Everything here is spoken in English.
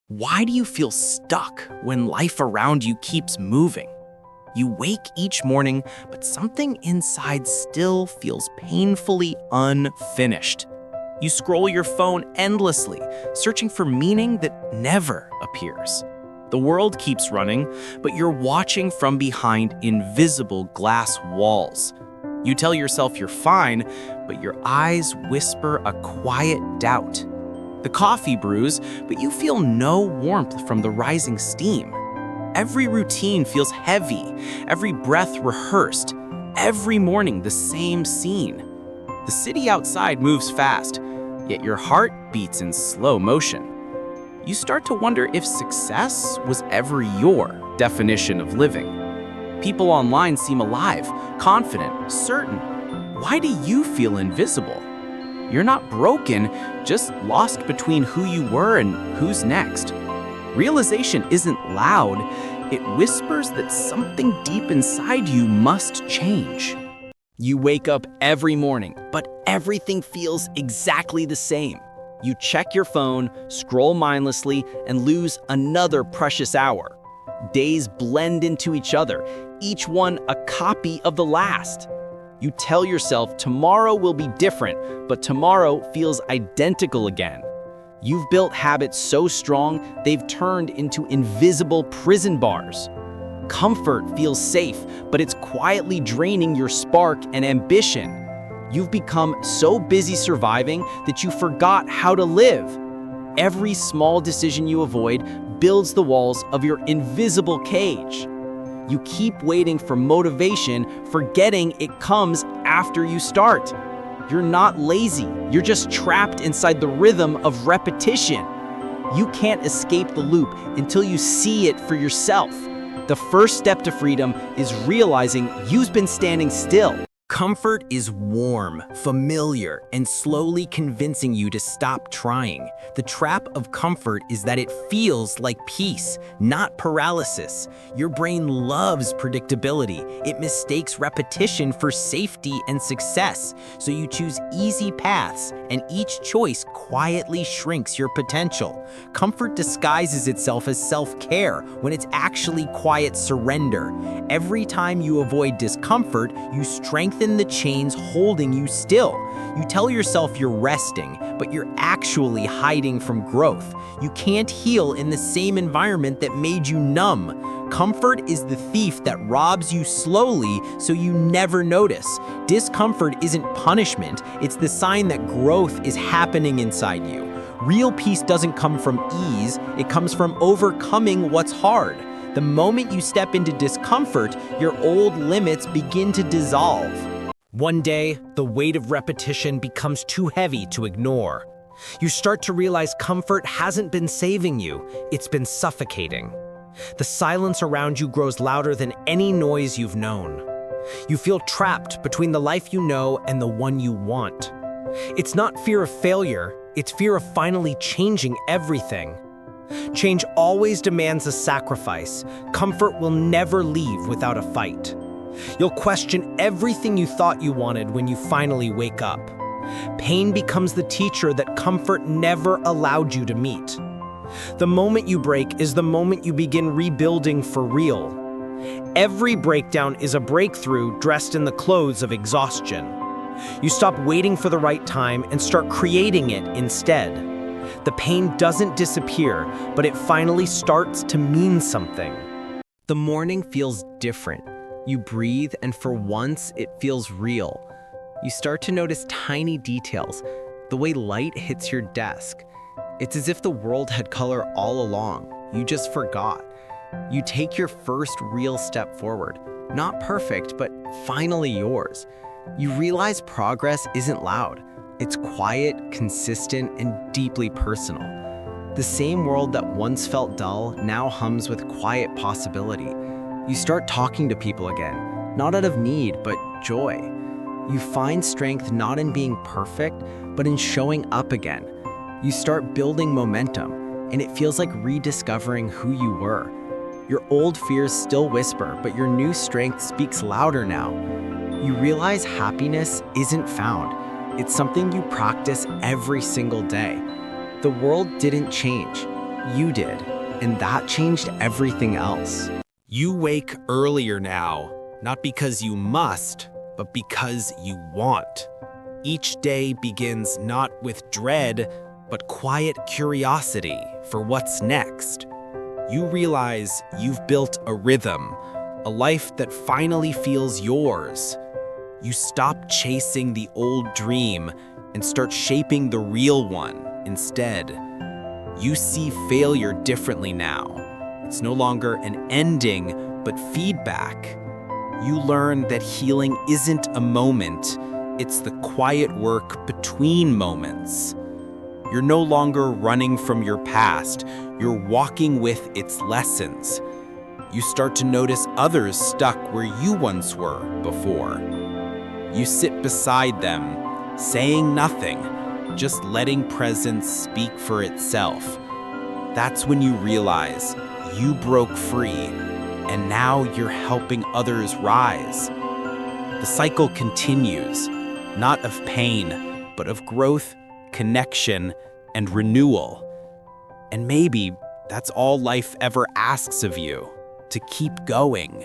Why do you feel stuck when life around you keeps moving? You wake each morning, but something inside still feels painfully unfinished. You scroll your phone endlessly, searching for meaning that never appears. The world keeps running, but you're watching from behind invisible glass walls. You tell yourself you're fine, but your eyes whisper a quiet doubt. The coffee brews, but you feel no warmth from the rising steam. Every routine feels heavy, every breath rehearsed, every morning the same scene. The city outside moves fast, yet your heart beats in slow motion. You start to wonder if success was ever your definition of living. People online seem alive, confident, certain. Why do you feel invisible? You're not broken, just lost between who you were and who's next. Realization isn't loud, it whispers that something deep inside you must change. You wake up every morning, but everything feels exactly the same. You check your phone, scroll mindlessly, and lose another precious hour. Days blend into each other, each one a copy of the last. You tell yourself tomorrow will be different, but tomorrow feels identical again. You've built habits so strong, they've turned into invisible prison bars. Comfort feels safe, but it's quietly draining your spark and ambition. You've become so busy surviving that you forgot how to live. Every small decision you avoid builds the walls of your invisible cage. You keep waiting for motivation, forgetting it comes after you start. You're not lazy, you're just trapped inside the rhythm of repetition. You can't escape the loop until you see it for yourself. The first step to freedom is realizing you've been standing still. Comfort is warm, familiar, and slowly convincing you to stop trying. The trap of comfort is that it feels like peace, not paralysis. Your brain loves predictability. It mistakes repetition for safety and success. So you choose easy paths, and each choice quietly shrinks your potential. Comfort disguises itself as self-care when it's actually quiet surrender. Every time you avoid discomfort, you strengthen the chains holding you still. You tell yourself you're resting, but you're actually hiding from growth. You can't heal in the same environment that made you numb. Comfort is the thief that robs you slowly so you never notice. Discomfort isn't punishment, it's the sign that growth is happening inside you. Real peace doesn't come from ease, it comes from overcoming what's hard. The moment you step into discomfort, your old limits begin to dissolve. One day, the weight of repetition becomes too heavy to ignore. You start to realize comfort hasn't been saving you, it's been suffocating. The silence around you grows louder than any noise you've known. You feel trapped between the life you know and the one you want. It's not fear of failure, it's fear of finally changing everything. Change always demands a sacrifice. Comfort will never leave without a fight. You'll question everything you thought you wanted when you finally wake up. Pain becomes the teacher that comfort never allowed you to meet. The moment you break is the moment you begin rebuilding for real. Every breakdown is a breakthrough dressed in the clothes of exhaustion. You stop waiting for the right time and start creating it instead. The pain doesn't disappear, but it finally starts to mean something. The morning feels different. You breathe, and for once, it feels real. You start to notice tiny details, the way light hits your desk. It's as if the world had color all along. You just forgot. You take your first real step forward. Not perfect, but finally yours. You realize progress isn't loud. It's quiet, consistent, and deeply personal. The same world that once felt dull now hums with quiet possibility. You start talking to people again, not out of need, but joy. You find strength not in being perfect, but in showing up again. You start building momentum, and it feels like rediscovering who you were. Your old fears still whisper, but your new strength speaks louder now. You realize happiness isn't found. It's something you practice every single day. The world didn't change. You did, and that changed everything else. You wake earlier now, not because you must, but because you want. Each day begins not with dread, but quiet curiosity for what's next. You realize you've built a rhythm, a life that finally feels yours. You stop chasing the old dream and start shaping the real one instead. You see failure differently now. It's no longer an ending, but feedback. You learn that healing isn't a moment, it's the quiet work between moments. You're no longer running from your past, you're walking with its lessons. You start to notice others stuck where you once were before. You sit beside them, saying nothing, just letting presence speak for itself. That's when you realize you broke free, and now you're helping others rise. The cycle continues, not of pain, but of growth, connection, and renewal. And maybe that's all life ever asks of you, to keep going.